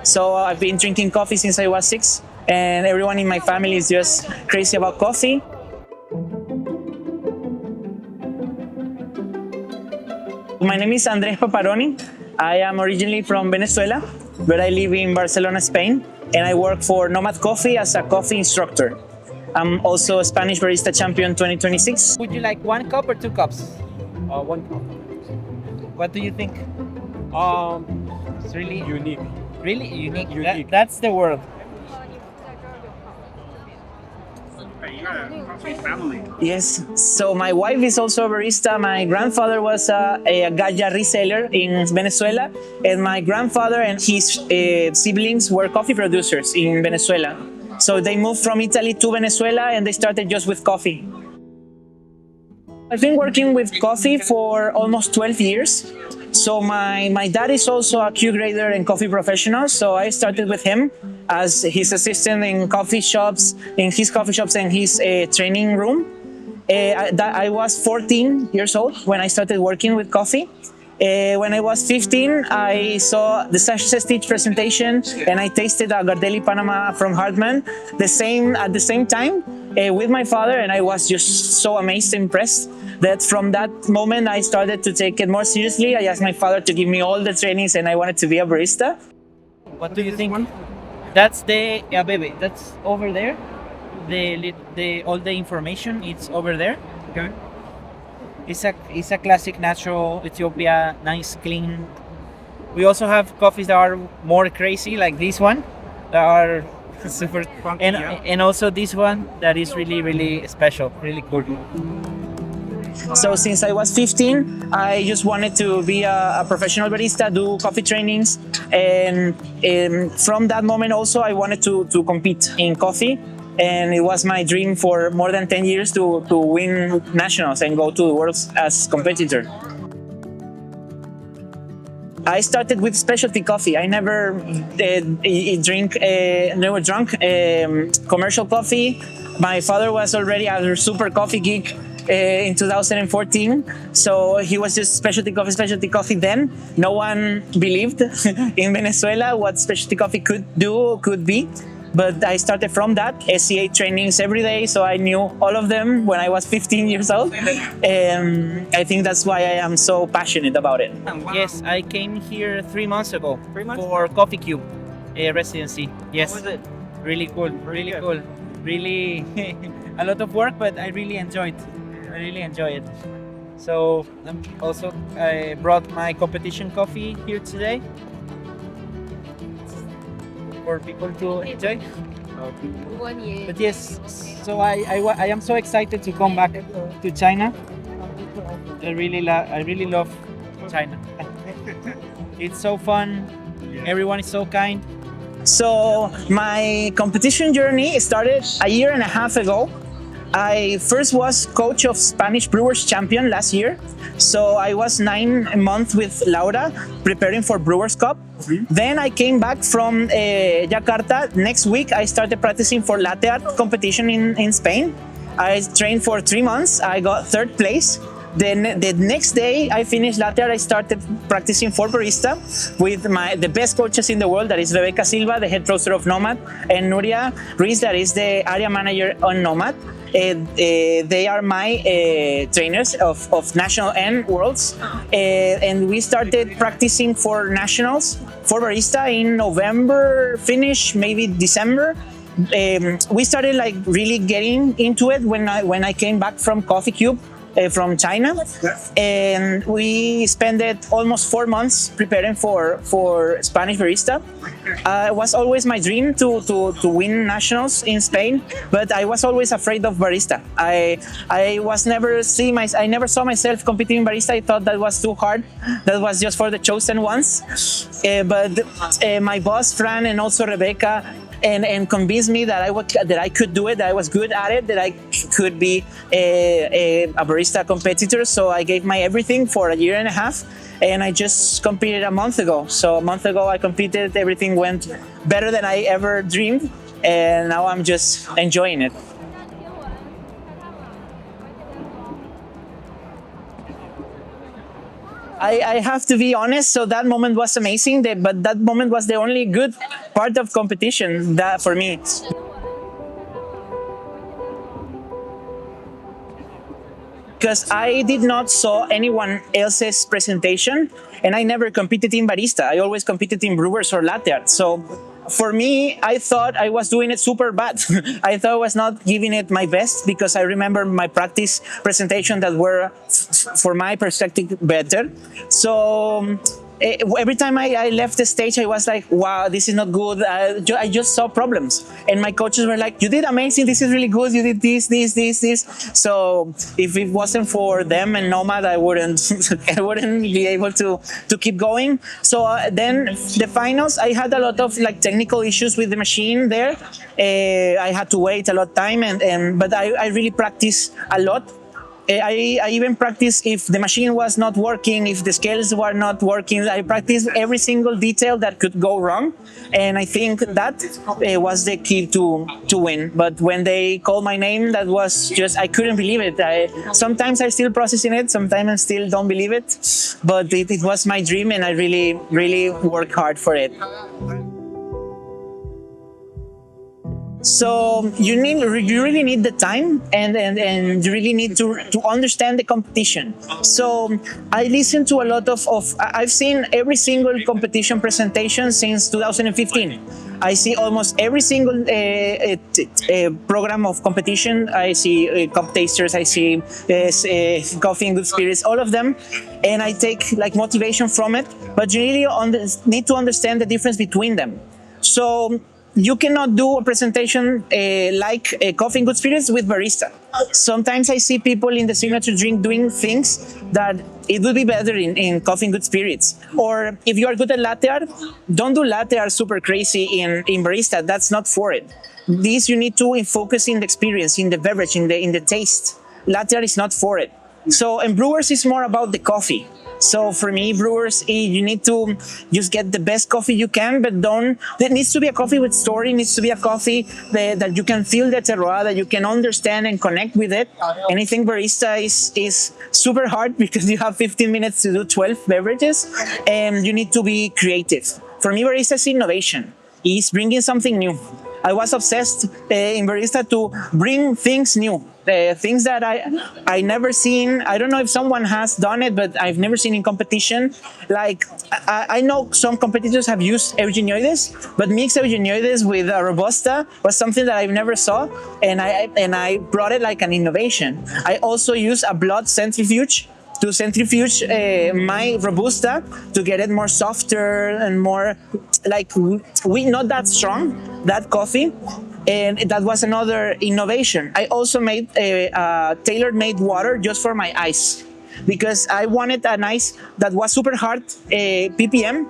So I've been drinking coffee since I was 6, and everyone in my family is just crazy about coffee. My name is Andrés Paparoni. I am originally from Venezuela, but I live in Barcelona, Spain, and I work for Nomad Coffee as a coffee instructor. I'm also a Spanish Barista Champion 2026. Would you like 1 cup or 2 cups? 1 cup. What do you think? It's really Unique. Really unique. Unique. That's the word. Yes, so my wife is also a barista. My grandfather was a galla reseller in Venezuela, and my grandfather and his siblings were coffee producers in Venezuela. So they moved from Italy to Venezuela and they started just with coffee. I've been working with coffee for almost 12 years. So my dad is also a Q grader and coffee professional. So I started with him as his assistant in his coffee shops and his training room. I was 14 years old when I started working with coffee. When I was 15, I saw the Sanchez Stitch presentation and I tasted a Gardelli Panama from Hartman at the same time with my father, and I was just so amazed, impressed that from that moment I started to take it more seriously. I asked my father to give me all the trainings and I wanted to be a barista. What do you think? That's the baby. That's over there. The all the information it's over there. Okay. It's a classic natural Ethiopia, nice, clean. We also have coffees that are more crazy, like this one, that are super Funky, and yeah. and also this one that is really special, really cool. So since I was 15, I just wanted to be a professional barista, do coffee trainings, and from that moment also I wanted to compete in coffee. And it was my dream for more than 10 years to win nationals and go to the world as competitor. I started with specialty coffee. I never drunk commercial coffee. My father was already a super coffee geek in 2014. So he was just specialty coffee then. No one believed in Venezuela what specialty coffee could be. But I started from that, SCA trainings every day, so I knew all of them when I was 15 years old. And I think that's why I am so passionate about it. Yes, I came here 3 months ago 3 months? for Coffee Cube residency. Yes, How was it? really cool, really cool, really a lot of work, but I really enjoyed. I really enjoy it. So also I brought my competition coffee here today for people to enjoy. But yes, so I am so excited to come back to China. I really love China. It's so fun. Everyone is so kind. So my competition journey started a year and a half ago. I first was coach of Spanish Brewers Champion last year. So I was 9 months with Laura preparing for Brewers Cup. Then I came back from Jakarta. Next week I started practicing for latte art competition in Spain. I trained for 3 months. I got 3rd place. Then the next day I finished latte art, I started practicing for barista with the best coaches in the world. That is Rebecca Silva, the head roaster of Nomad, and Nuria Ruiz, that is the area manager on Nomad. They are my trainers of national and worlds, and we started practicing for nationals for barista in November, finish maybe December. We started like really getting into it when I came back from Coffee Cube from China, and we spent almost 4 months preparing for Spanish barista. It was always my dream to win nationals in Spain, but I was always afraid of barista. I never saw myself competing in barista. I thought that was too hard. That was just for the chosen ones. But my boss Fran and also Rebecca and convinced me that I could do it, that I was good at it, that I could be a barista competitor. So I gave my everything for a year and a half, and I just competed a month ago. So a month ago I competed, everything went better than I ever dreamed, and now I'm just enjoying it. I have to be honest. So that moment was amazing, but that moment was the only good part of competition that for me. Because I did not saw anyone else's presentation, and I never competed in barista. I always competed in brewers or latte art. So for me, I thought I was doing it super bad. I thought I was not giving it my best because I remember my practice presentation that were, for my perspective, better. So every time I left the stage, I was like, wow, this is not good. I just saw problems. And my coaches were like, you did amazing. This is really good. You did this. So if it wasn't for them and Nomad, I wouldn't I wouldn't be able to keep going. So then the finals, I had a lot of like technical issues with the machine there. I had to wait a lot of time, but I really practiced a lot. I even practiced if the machine was not working, if the scales were not working. I practiced every single detail that could go wrong, and I think that was the key to win. But when they called my name, that was just, I couldn't believe it. Sometimes I still processing it, sometimes I still don't believe it, but it was my dream, and I really worked hard for it. So you really need the time and you really need to understand the competition. So I listen to a lot of I've seen every single competition presentation since 2015. I see almost every single program of competition. I see cup tasters, I see coffee and good spirits, all of them, and I take like motivation from it. But you really need to understand the difference between them. So you cannot do a presentation like coffee and good spirits with barista. Sometimes I see people in the signature drink doing things that it would be better in coffee and good spirits. Or if you are good at latte art, don't do latte art super crazy in barista. That's not for it. This you need to focus in the experience, in the beverage, in the taste. Latte art is not for it. So, and brewers is more about the coffee. So for me, brewers, you need to just get the best coffee you can, but there needs to be a coffee with story, needs to be a coffee that you can feel the terroir, that you can understand and connect with it. And I think barista is super hard because you have 15 minutes to do 12 beverages, and you need to be creative. For me, barista is innovation. It's bringing something new. I was obsessed in barista to bring things new. Things that I never seen. I don't know if someone has done it, but I've never seen in competition. Like I know some competitors have used Eugenioides, but mixed Eugenioides with a Robusta was something that I've never saw, and I brought it like an innovation. I also use a blood centrifuge to centrifuge my Robusta to get it more softer and more like not that strong, that coffee. And that was another innovation. I also made a tailor-made water just for my ice, because I wanted an ice that was super hard ppm,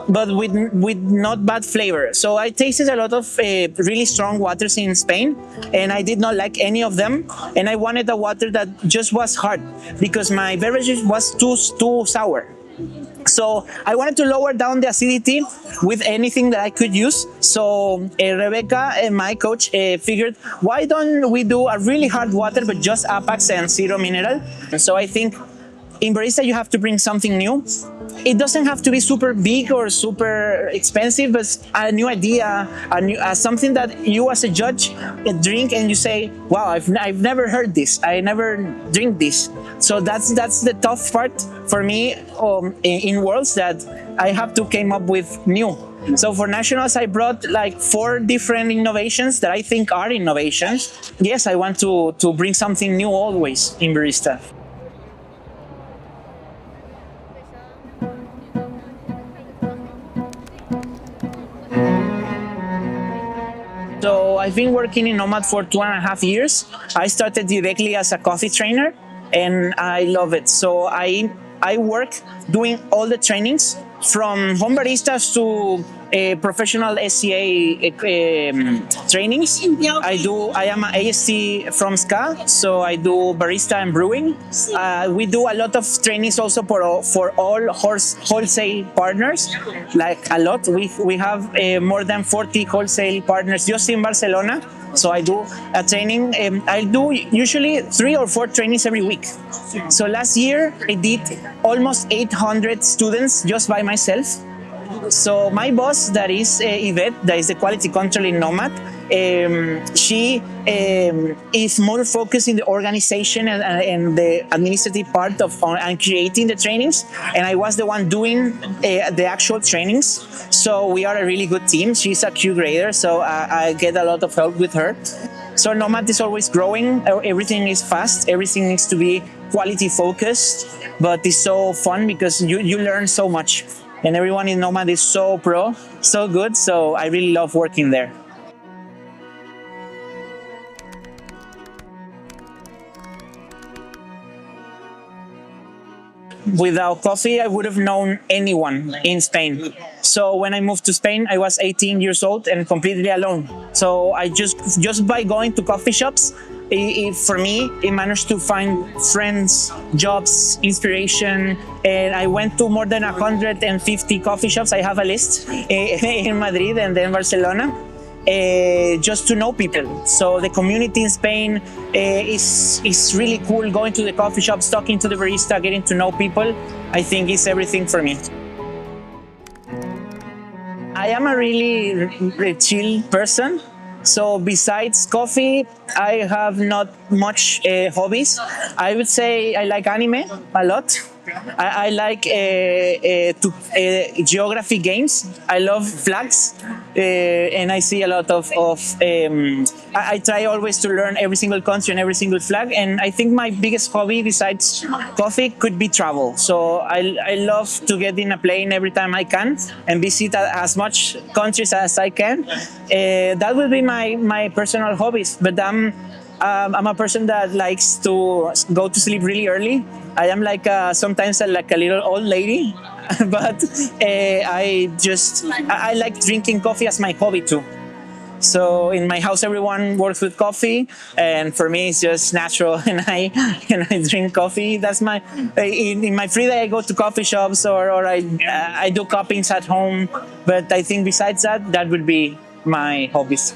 but with not bad flavor. So I tasted a lot of really strong waters in Spain, and I did not like any of them. And I wanted a water that just was hard, because my beverage was too sour. So I wanted to lower down the acidity with anything that I could use. So Rebecca, my coach, figured, why don't we do a really hard water, but just Apax and zero mineral? So I think in barista, you have to bring something new. It doesn't have to be super big or super expensive, but a new idea, something that you as a judge drink and you say, wow, I've never heard this. I never drink this. So that's the tough part for me in Worlds, that I have to come up with new. So for nationals, I brought like 4 different innovations that I think are innovations. Yes, I want to bring something new always in barista. So I've been working in Nomad for 2.5 years. I started directly as a coffee trainer, and I love it. So I work doing all the trainings, from home baristas to professional SCA trainings. I am an AST from SCA, so I do barista and brewing. We do a lot of trainings also for all wholesale partners, like a lot. We have more than 40 wholesale partners just in Barcelona. So I do a training. I do usually 3 or 4 trainings every week. So last year I did almost 800 students just by myself. So my boss, that is Yvette, that is the quality control in Nomad, she is more focused in the organization and the administrative part of and creating the trainings. And I was the one doing the actual trainings. So we are a really good team. She's a Q grader, so I get a lot of help with her. So Nomad is always growing. Everything is fast. Everything needs to be quality focused, but it's so fun because you learn so much. And everyone in Nomad is so pro, so good. So I really love working there. Without coffee, I would have known anyone in Spain. So when I moved to Spain, I was 18 years old and completely alone. So I just by going to coffee shops, for me, it managed to find friends, jobs, inspiration. And I went to more than 150 coffee shops. I have a list in Madrid and then Barcelona. Just to know people. So the community in Spain is really cool. Going to the coffee shops, talking to the barista, getting to know people, I think is everything for me. I am a really chill person. So besides coffee, I have not much hobbies. I would say I like anime a lot. I like geography games. I love flags, and I see a lot of. I try always to learn every single country and every single flag. And I think my biggest hobby besides coffee could be travel. So I love to get in a plane every time I can and visit as much countries as I can. That will be my personal hobbies. But I'm a person that likes to go to sleep really early. I am like sometimes like a little old lady, but I like drinking coffee as my hobby too. So in my house, everyone works with coffee, and for me, it's just natural. And I drink coffee. That's my in my free day. I go to coffee shops or I do cuppings at home. But I think besides that, that would be my hobbies.